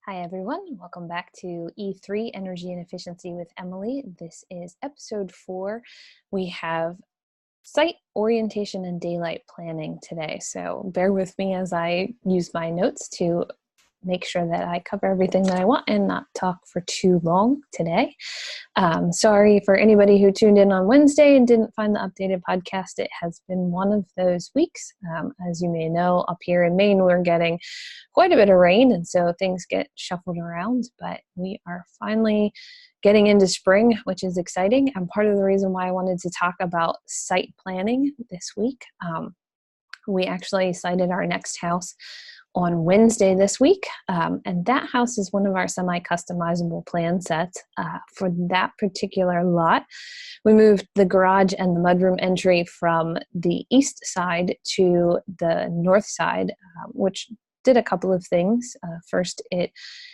Hi, everyone. Welcome back to E3 Energy and Efficiency with Emily. This is episode 4. We have site orientation and daylight planning today. So bear with me as I use my notes to make sure that I cover everything that I want and not talk for too long today. Sorry for anybody who tuned in on Wednesday and didn't find the updated podcast. It has been one of those weeks. As you may know, up here in Maine, we're getting quite a bit of rain, and so things get shuffled around, but we are finally getting into spring, which is exciting. And part of the reason why I wanted to talk about site planning this week, we actually sited our next house on Wednesday this week, and that house is one of our semi-customizable plan sets for that particular lot. We moved the garage and the mudroom entry from the east side to the north side, which did a couple of things. First, it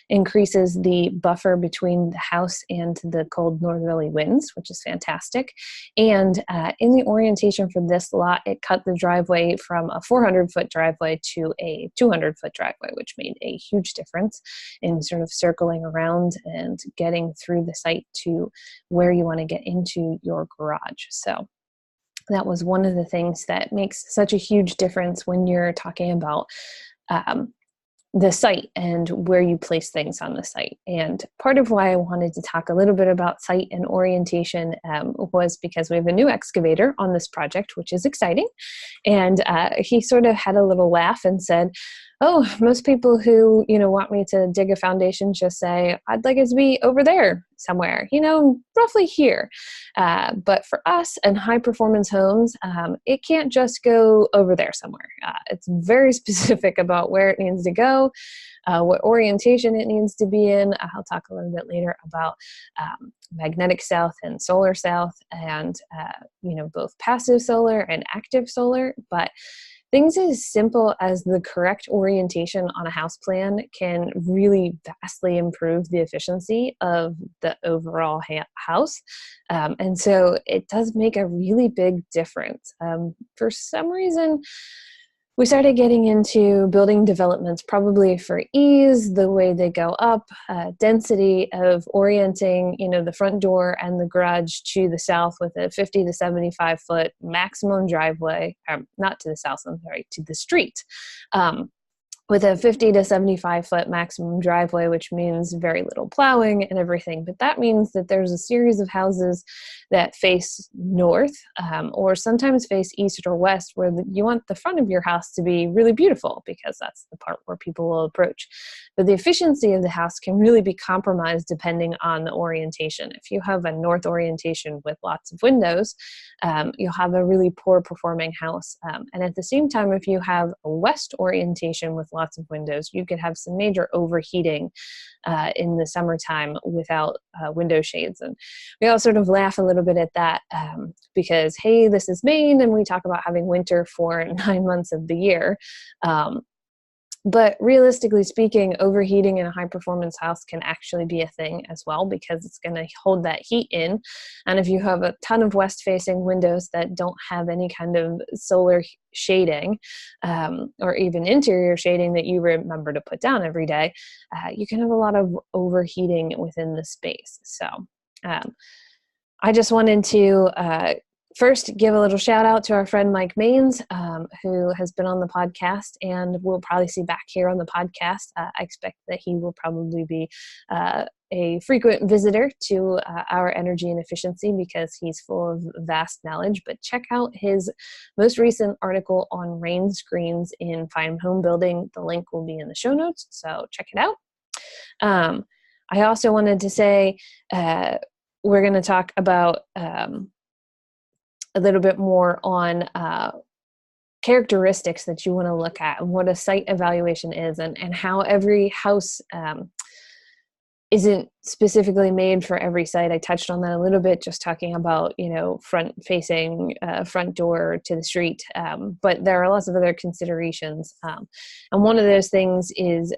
increases the buffer between the house and the cold northerly winds, which is fantastic. And in the orientation for this lot, it cut the driveway from a 400-foot driveway to a 200-foot driveway, which made a huge difference in sort of circling around and getting through the site to where you want to get into your garage. So that was one of the things that makes such a huge difference when you're talking about the site and where you place things on the site. And part of why I wanted to talk a little bit about site and orientation was because we have a new excavator on this project, which is exciting. And he sort of had a little laugh and said, "Oh, most people who, want me to dig a foundation just say, I'd like it to be over there somewhere, roughly here. But for us and high performance homes, it can't just go over there somewhere. It's very specific about where it needs to go, what orientation it needs to be in. I'll talk a little bit later about magnetic south and solar south and, both passive solar and active solar. But things as simple as the correct orientation on a house plan can really vastly improve the efficiency of the overall house. And so it does make a really big difference. For some reason, we started getting into building developments probably for ease, the way they go up, density of orienting, the front door and the garage to the south with a 50 to 75 foot maximum driveway, not to the south, I'm sorry, to the street. With a 50 to 75 foot maximum driveway, which means very little plowing and everything. But that means that there's a series of houses that face north or sometimes face east or west, where you want the front of your house to be really beautiful because that's the part where people will approach. But the efficiency of the house can really be compromised depending on the orientation. If you have a north orientation with lots of windows, you'll have a really poor performing house. And at the same time, if you have a west orientation with lots of windows, you could have some major overheating in the summertime without window shades. And we all sort of laugh a little bit at that because, hey, this is Maine and we talk about having winter for 9 months of the year. But realistically speaking, overheating in a high performance house can actually be a thing as well because it's going to hold that heat in. And if you have a ton of west facing windows that don't have any kind of solar shading or even interior shading that you remember to put down every day, you can have a lot of overheating within the space. So I just wanted to first, give a little shout out to our friend Mike Maines, who has been on the podcast and we'll probably see back here on the podcast. I expect that he will probably be a frequent visitor to our energy and efficiency because he's full of vast knowledge. But check out his most recent article on rain screens in fine home building. The link will be in the show notes, so check it out. I also wanted to say we're going to talk about a little bit more on characteristics that you want to look at and what a site evaluation is and how every house isn't specifically made for every site. I touched on that a little bit, just talking about, front facing, front door to the street. But there are lots of other considerations. And one of those things is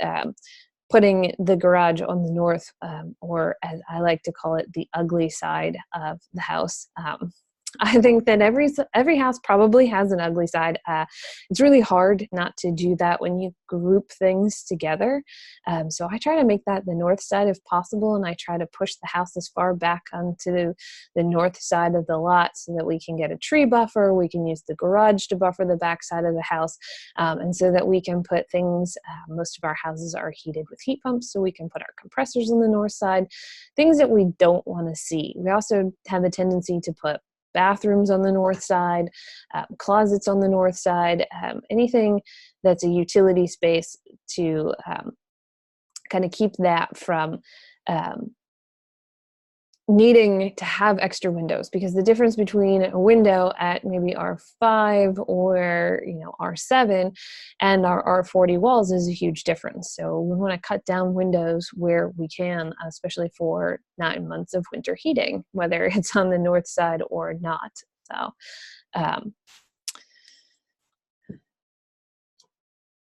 putting the garage on the north, or as I like to call it, the ugly side of the house. I think that every house probably has an ugly side. It's really hard not to do that when you group things together. So I try to make that the north side if possible, and I try to push the house as far back onto the north side of the lot so that we can get a tree buffer. We can use the garage to buffer the back side of the house, and so that we can put things. Most of our houses are heated with heat pumps, so we can put our compressors on the north side. Things that we don't want to see. We also have a tendency to put bathrooms on the north side, closets on the north side, anything that's a utility space to kind of keep that from needing to have extra windows, because the difference between a window at maybe R5 or R7 and our R40 walls is a huge difference. So we want to cut down windows where we can, especially for 9 months of winter heating, whether it's on the north side or not. So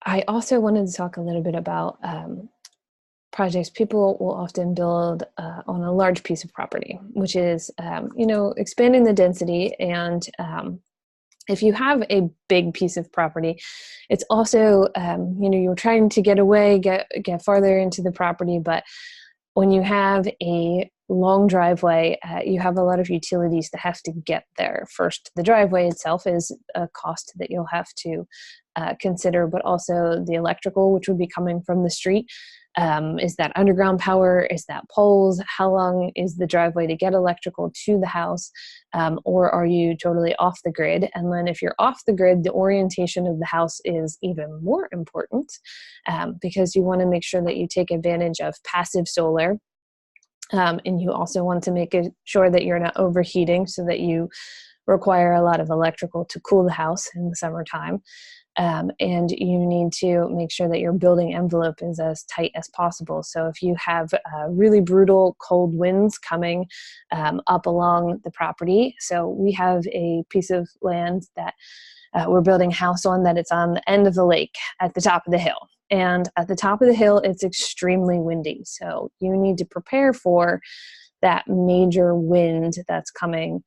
I also wanted to talk a little bit about projects. People will often build on a large piece of property, which is, expanding the density. And if you have a big piece of property, it's also, you're trying to get away, get farther into the property. But when you have a long driveway, you have a lot of utilities that have to get there. First, the driveway itself is a cost that you'll have to consider, but also the electrical, which would be coming from the street. Is that underground power? Is that poles? How long is the driveway to get electrical to the house? Or are you totally off the grid? And then if you're off the grid, the orientation of the house is even more important, because you want to make sure that you take advantage of passive solar. And you also want to make sure that you're not overheating, so that you require a lot of electrical to cool the house in the summertime. And you need to make sure that your building envelope is as tight as possible. So if you have really brutal cold winds coming up along the property, so we have a piece of land that we're building a house on, that it's on the end of the lake at the top of the hill. And at the top of the hill, it's extremely windy. So you need to prepare for that major wind that's coming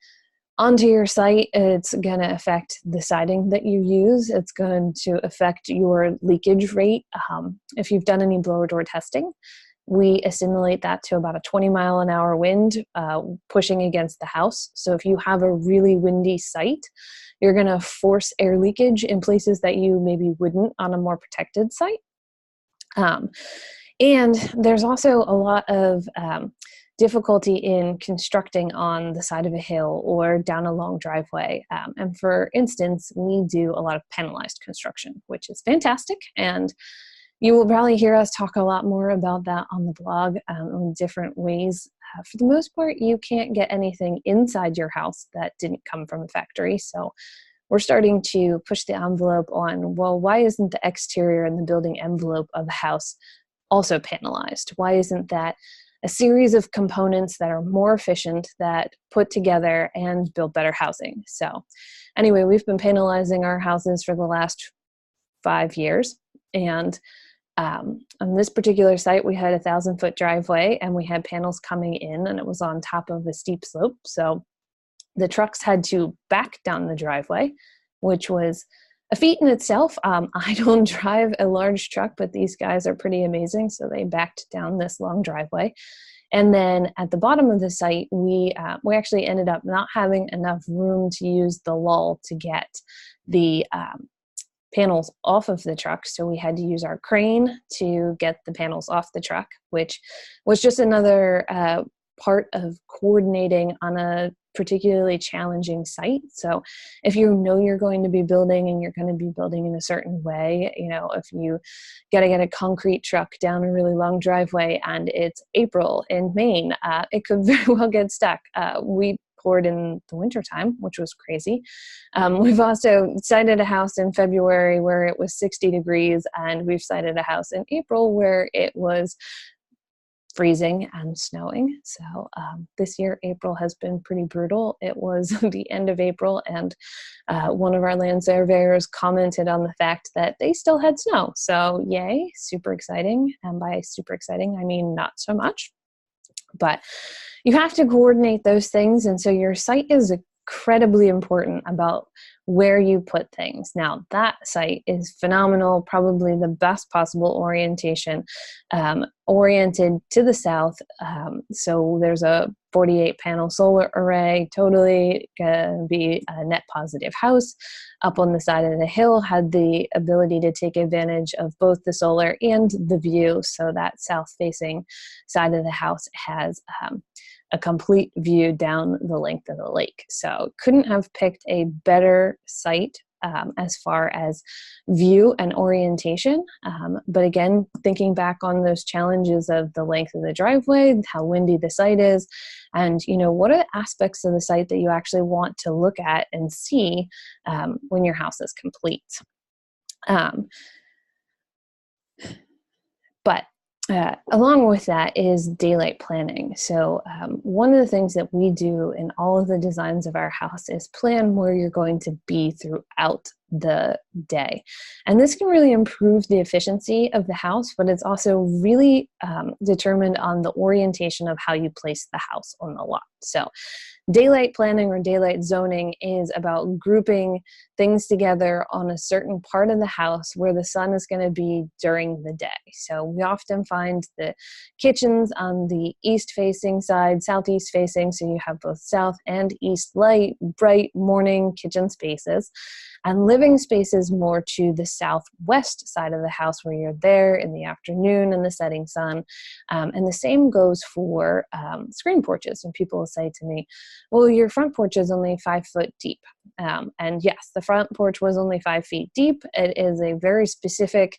onto your site. It's going to affect the siding that you use. It's going to affect your leakage rate. If you've done any blower door testing, we assimilate that to about a 20-mile-an-hour wind pushing against the house. So if you have a really windy site, you're going to force air leakage in places that you maybe wouldn't on a more protected site. And there's also a lot of difficulty in constructing on the side of a hill or down a long driveway. And for instance, we do a lot of panelized construction, which is fantastic. And you will probably hear us talk a lot more about that on the blog in different ways. For the most part, you can't get anything inside your house that didn't come from a factory. So we're starting to push the envelope on, well, why isn't the exterior and the building envelope of the house also panelized? Why isn't that a series of components that are more efficient, that put together and build better housing? So anyway, we've been panelizing our houses for the last 5 years. And on this particular site, we had a 1,000-foot driveway, and we had panels coming in, and it was on top of a steep slope. So the trucks had to back down the driveway, which was a feat in itself. I don't drive a large truck, but these guys are pretty amazing. So they backed down this long driveway. And then at the bottom of the site, we actually ended up not having enough room to use the lull to get the panels off of the truck. So we had to use our crane to get the panels off the truck, which was just another part of coordinating on a particularly challenging site. So if you know you're going to be building and you're going to be building in a certain way, if you got to get a concrete truck down a really long driveway and it's April in Maine, it could very well get stuck. We poured in the wintertime, which was crazy. We've also sited a house in February where it was 60 degrees, and we've sited a house in April where it was freezing and snowing. So this year, April has been pretty brutal. It was the end of April, and one of our land surveyors commented on the fact that they still had snow. So yay, super exciting. And by super exciting, I mean not so much. But you have to coordinate those things. And so your site is incredibly important about where you put things. Now, that site is phenomenal, probably the best possible orientation, oriented to the south. So there's a 48 panel solar array, totally gonna be a net positive house up on the side of the hill, had the ability to take advantage of both the solar and the view. So that south facing side of the house has a complete view down the length of the lake. So couldn't have picked a better site as far as view and orientation. But again, thinking back on those challenges of the length of the driveway, how windy the site is, and what are the aspects of the site that you actually want to look at and see when your house is complete. But along with that is daylight planning. So one of the things that we do in all of the designs of our house is plan where you're going to be throughout the day. And this can really improve the efficiency of the house, but it's also really determined on the orientation of how you place the house on the lot. So daylight planning or daylight zoning is about grouping things together on a certain part of the house where the sun is going to be during the day. So we often find the kitchens on the east facing side, southeast facing, so you have both south and east light, bright morning kitchen spaces, and living spaces more to the southwest side of the house where you're there in the afternoon in the setting sun. And the same goes for screen porches. And people will say to me, well, your front porch is only 5 foot deep. And yes, the front porch was only 5 feet deep. It is a very specific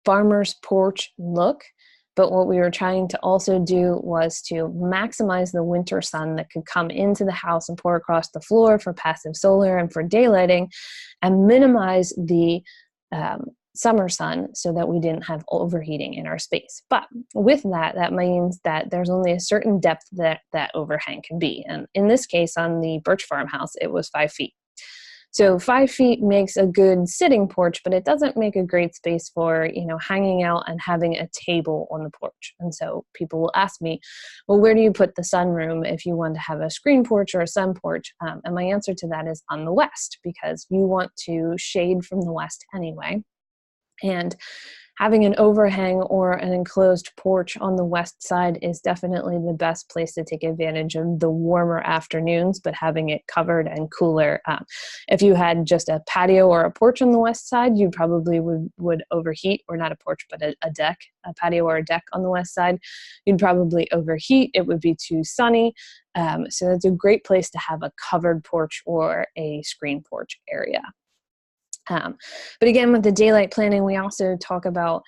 farmer's porch look. But what we were trying to also do was to maximize the winter sun that could come into the house and pour across the floor for passive solar and for daylighting, and minimize the summer sun so that we didn't have overheating in our space. But with that, that means that there's only a certain depth that that overhang can be. And in this case, on the Birch Farmhouse, it was 5 feet. So 5 feet makes a good sitting porch, but it doesn't make a great space for, hanging out and having a table on the porch. And so people will ask me, well, where do you put the sunroom if you want to have a screen porch or a sun porch? And my answer to that is on the west, because you want to shade from the west anyway. And having an overhang or an enclosed porch on the west side is definitely the best place to take advantage of the warmer afternoons, but having it covered and cooler. If you had just a patio or a porch on the west side, you probably would overheat, or not a porch, but a deck, a patio or a deck on the west side. You'd probably overheat. It would be too sunny. So that's a great place to have a covered porch or a screen porch area. But again, with the daylight planning, we also talk about,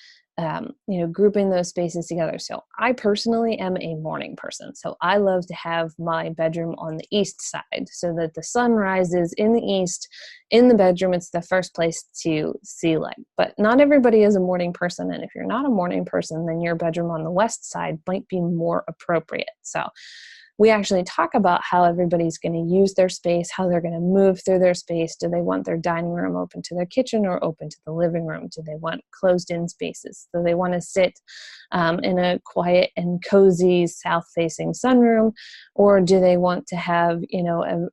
grouping those spaces together. So I personally am a morning person. So I love to have my bedroom on the east side so that the sun rises in the east in the bedroom. It's the first place to see light. But not everybody is a morning person. And if you're not a morning person, then your bedroom on the west side might be more appropriate. So we actually talk about how everybody's going to use their space, how they're going to move through their space. Do they want their dining room open to their kitchen or open to the living room? Do they want closed-in spaces? Do they want to sit in a quiet and cozy south-facing sunroom? Or do they want to have,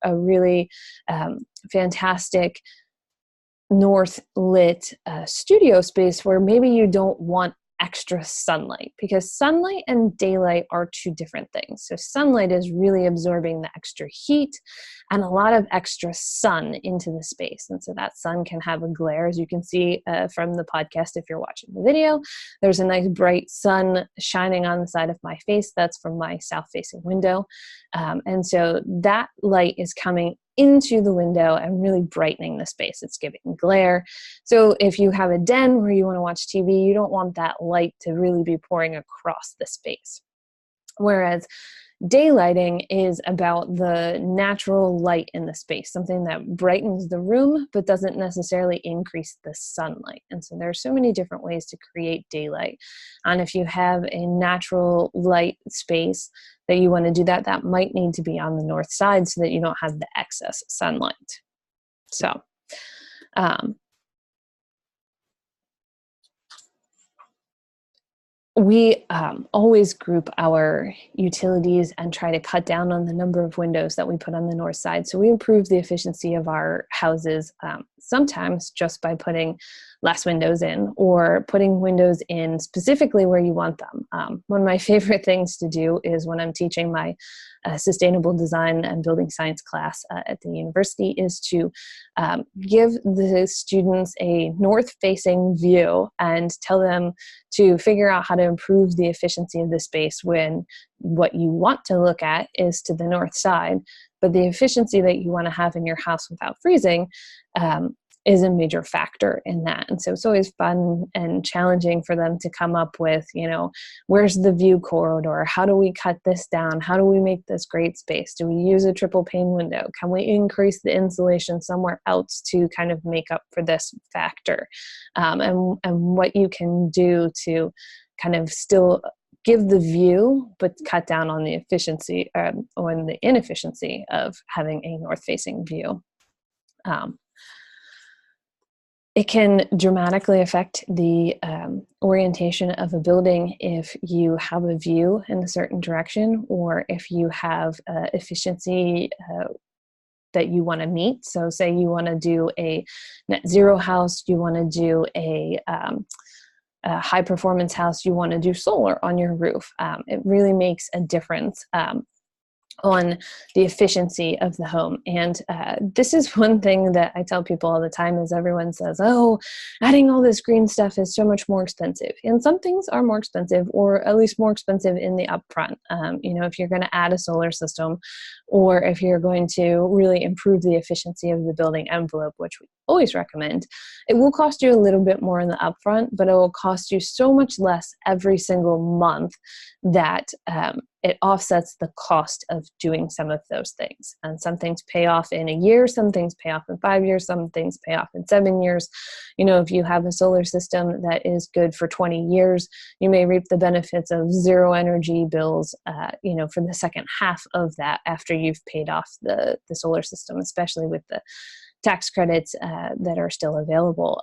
a really fantastic north-lit studio space where maybe you don't want extra sunlight, because sunlight and daylight are two different things. So sunlight is really absorbing the extra heat and a lot of extra sun into the space. And so that sun can have a glare, as you can see from the podcast if you're watching the video. There's a nice bright sun shining on the side of my face. That's from my south-facing window. And so that light is coming into the window and really brightening the space. It's giving glare. So if you have a den where you want to watch TV, you don't want that light to really be pouring across the space. Whereas daylighting is about the natural light in the space, something that brightens the room but doesn't necessarily increase the sunlight. And so there are so many different ways to create daylight. And if you have a natural light space that you want to do that, that might need to be on the north side so that you don't have the excess sunlight. So we always group our utilities and try to cut down on the number of windows that we put on the north side. So we improve the efficiency of our houses, sometimes just by putting less windows in, or putting windows in specifically where you want them. One of my favorite things to do is when I'm teaching my sustainable design and building science class at the university is to give the students a north-facing view and tell them to figure out how to improve the efficiency of the space when what you want to look at is to the north side, but the efficiency that you want to have in your house without freezing is a major factor in that. And so it's always fun and challenging for them to come up with, where's the view corridor? How do we cut this down? How do we make this great space? Do we use a triple pane window? Can we increase the insulation somewhere else to kind of make up for this factor? And what you can do to kind of still give the view, but cut down on the efficiency or the inefficiency of having a north-facing view. It can dramatically affect the orientation of a building if you have a view in a certain direction, or if you have efficiency that you want to meet. So say you want to do a net zero house, you want to do a high performance house, you want to do solar on your roof. It really makes a difference on the efficiency of the home. And this is one thing that I tell people all the time is everyone says, oh, adding all this green stuff is so much more expensive. And some things are more expensive, or at least more expensive in the upfront. If you're going to add a solar system, or if you're going to really improve the efficiency of the building envelope, which we always recommend, it will cost you a little bit more in the upfront, but it will cost you so much less every single month that it offsets the cost of doing some of those things. And some things pay off in a year, some things pay off in 5 years, some things pay off in 7 years. If you have a solar system that is good for 20 years, you may reap the benefits of zero energy bills, for the second half of that after you've paid off the solar system, especially with the tax credits that are still available.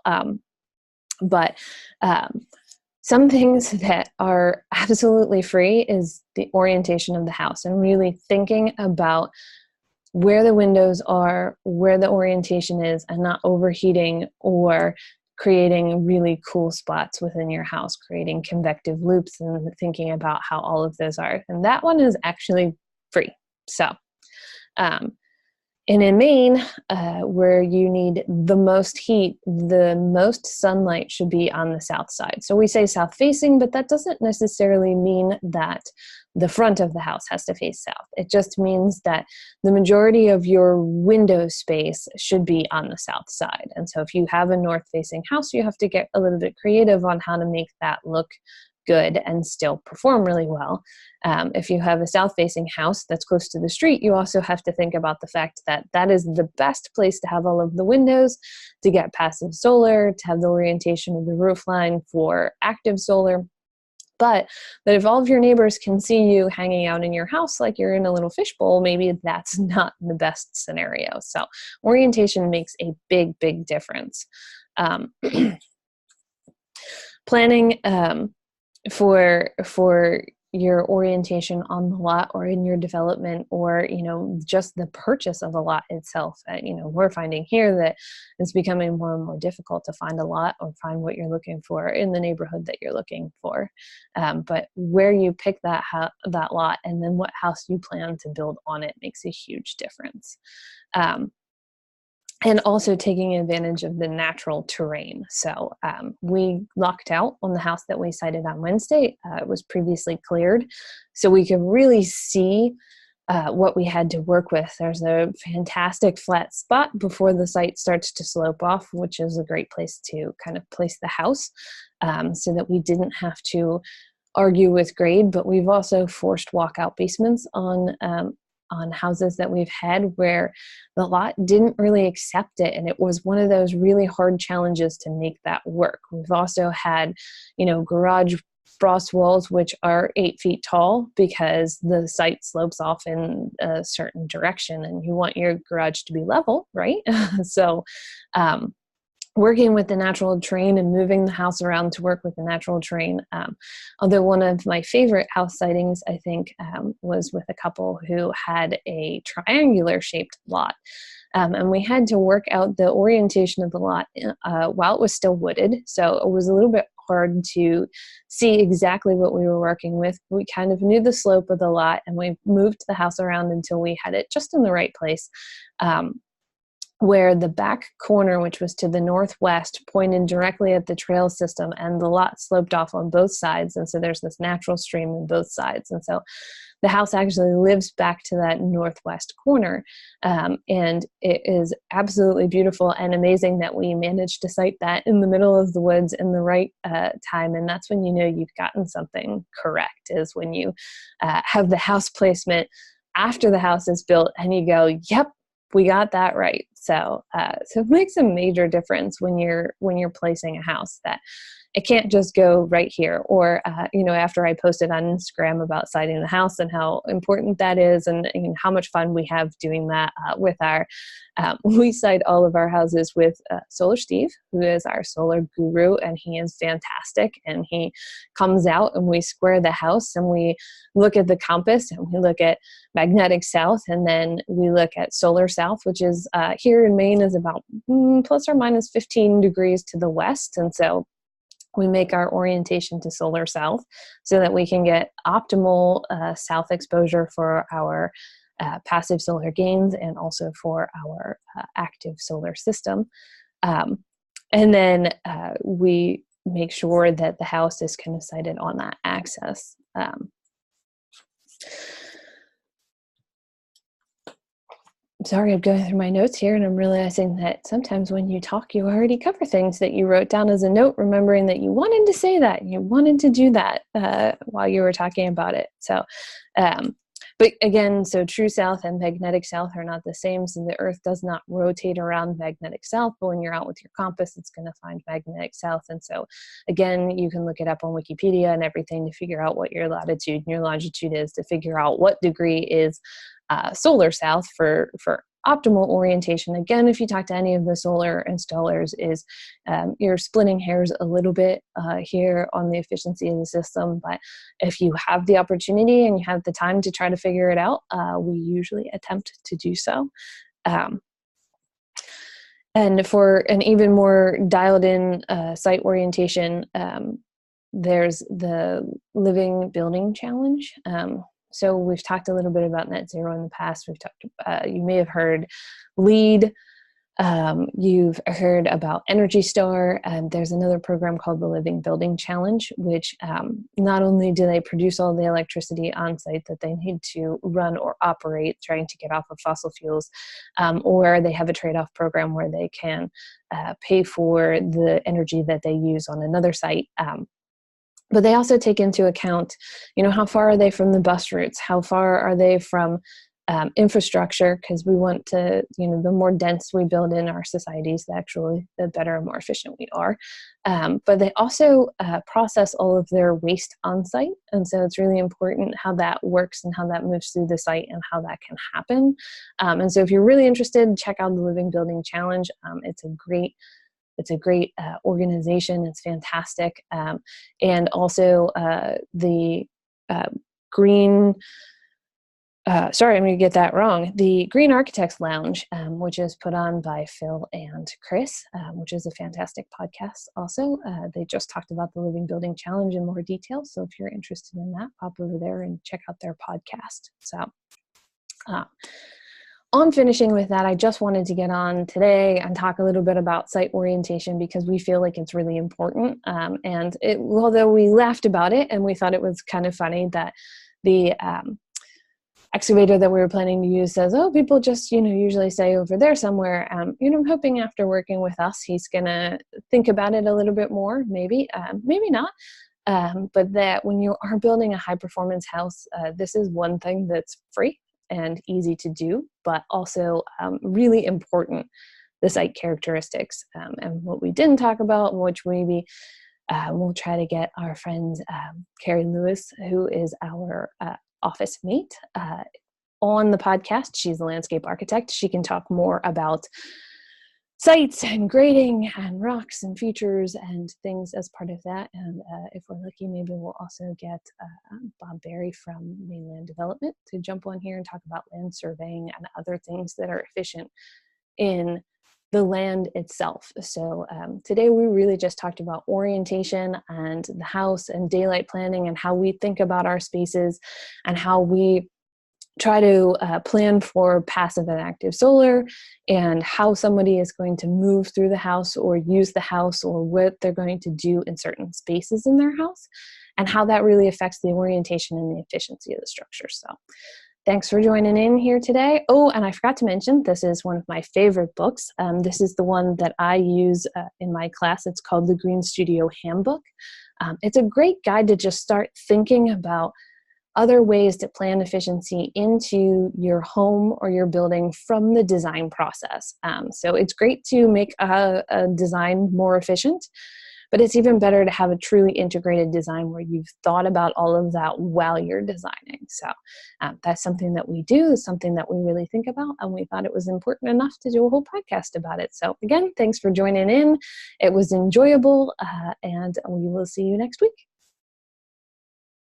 But some things that are absolutely free is the orientation of the house, and really thinking about where the windows are, where the orientation is, and not overheating or creating really cool spots within your house, creating convective loops, and thinking about how all of those are. And that one is actually free. So, and in Maine, where you need the most heat, the most sunlight should be on the south side. So we say south facing, but that doesn't necessarily mean that the front of the house has to face south. It just means that the majority of your window space should be on the south side. And so if you have a north facing house, you have to get a little bit creative on how to make that look good and still perform really well. If you have a south-facing house that's close to the street, you also have to think about the fact that that is the best place to have all of the windows, to get passive solar, to have the orientation of the roof line for active solar. But that if all of your neighbors can see you hanging out in your house like you're in a little fishbowl, maybe that's not the best scenario. So orientation makes a big, big difference. Planning for your orientation on the lot or in your development, or just the purchase of a lot itself. We're finding here that it's becoming more and more difficult to find a lot or find what you're looking for in the neighborhood that you're looking for. But where you pick that lot and then what house you plan to build on it makes a huge difference. And also taking advantage of the natural terrain. So we locked out on the house that we sited on Wednesday. It was previously cleared, so we could really see what we had to work with. There's a fantastic flat spot before the site starts to slope off, which is a great place to kind of place the house, so that we didn't have to argue with grade. But we've also forced walkout basements on houses that we've had where the lot didn't really accept it. And it was one of those really hard challenges to make that work. We've also had, garage frost walls, which are 8 feet tall because the site slopes off in a certain direction and you want your garage to be level, right? So working with the natural terrain and moving the house around to work with the natural terrain. Although one of my favorite house sightings, I think, was with a couple who had a triangular shaped lot. And we had to work out the orientation of the lot while it was still wooded. So it was a little bit hard to see exactly what we were working with. We kind of knew the slope of the lot, and we moved the house around until we had it just in the right place. Where the back corner, which was to the northwest, pointed directly at the trail system, and the lot sloped off on both sides. And so there's this natural stream on both sides. And so the house actually lives back to that northwest corner. And it is absolutely beautiful and amazing that we managed to site that in the middle of the woods in the right time. And that's when you know you've gotten something correct, is when you have the house placement after the house is built and you go, yep, we got that right. So it makes a major difference when you're placing a house, that it can't just go right here. Or after I posted on Instagram about siting the house and how important that is, and how much fun we have doing that with our we site all of our houses with Solar Steve, who is our solar guru, and he is fantastic. And he comes out and we square the house and we look at the compass and we look at magnetic south, and then we look at solar south, which is here in Maine is about plus or minus 15 degrees to the west. And so we make our orientation to solar south so that we can get optimal south exposure for our passive solar gains, and also for our active solar system. And then we make sure that the house is kind of sited on that axis. Sorry, I'm going through my notes here, and I'm realizing that sometimes when you talk, you already cover things that you wrote down as a note, remembering that you wanted to say that, you wanted to do that while you were talking about it. So, but again, so true south and magnetic south are not the same. So the Earth does not rotate around magnetic south, but when you're out with your compass, it's going to find magnetic south. And so again, you can look it up on Wikipedia and everything to figure out what your latitude and your longitude is, to figure out what degree is solar south for optimal orientation. Again, if you talk to any of the solar installers, is you're splitting hairs a little bit here on the efficiency of the system, but if you have the opportunity and you have the time to try to figure it out, we usually attempt to do so. And for an even more dialed in site orientation, there's the Living Building Challenge. So we've talked a little bit about net zero in the past. We've talked, you may have heard LEED. You've heard about Energy Star. There's another program called the Living Building Challenge, which not only do they produce all the electricity on site that they need to run or operate, trying to get off of fossil fuels, or they have a trade-off program where they can pay for the energy that they use on another site. But they also take into account, how far are they from the bus routes? How far are they from infrastructure? Because we want to, the more dense we build in our societies, actually, the better and more efficient we are. But they also process all of their waste on site. And so it's really important how that works and how that moves through the site and how that can happen. And so if you're really interested, check out the Living Building Challenge. It's a great organization. It's fantastic. And also the green, sorry, I'm going to get that wrong. The Green Architects Lounge, which is put on by Phil and Chris, which is a fantastic podcast also. They just talked about the Living Building Challenge in more detail. So if you're interested in that, pop over there and check out their podcast. So on finishing with that, I just wanted to get on today and talk a little bit about site orientation, because we feel like it's really important. And although we laughed about it and we thought it was kind of funny that the excavator that we were planning to use says, oh, people just, usually say over there somewhere, I'm hoping after working with us, he's going to think about it a little bit more, maybe not. But that when you are building a high performance house, this is one thing that's free and easy to do, but also really important, the site characteristics. And what we didn't talk about, which maybe we'll try to get our friend Carrie Lewis, who is our office mate, on the podcast. She's a landscape architect. She can talk more about sites and grading and rocks and features and things as part of that. And if we're lucky, maybe we'll also get Bob Berry from Mainland Development to jump on here and talk about land surveying and other things that are efficient in the land itself. So today we really just talked about orientation and the house and daylight planning and how we think about our spaces and how we try to plan for passive and active solar and how somebody is going to move through the house or use the house or what they're going to do in certain spaces in their house and how that really affects the orientation and the efficiency of the structure. So thanks for joining in here today. Oh, and I forgot to mention, this is one of my favorite books. This is the one that I use in my class. It's called the Green Studio Handbook. It's a great guide to just start thinking about other ways to plan efficiency into your home or your building from the design process. So it's great to make a design more efficient, but it's even better to have a truly integrated design where you've thought about all of that while you're designing. So that's something that we do, something that we really think about, and we thought it was important enough to do a whole podcast about it. So again, thanks for joining in. It was enjoyable, and we will see you next week.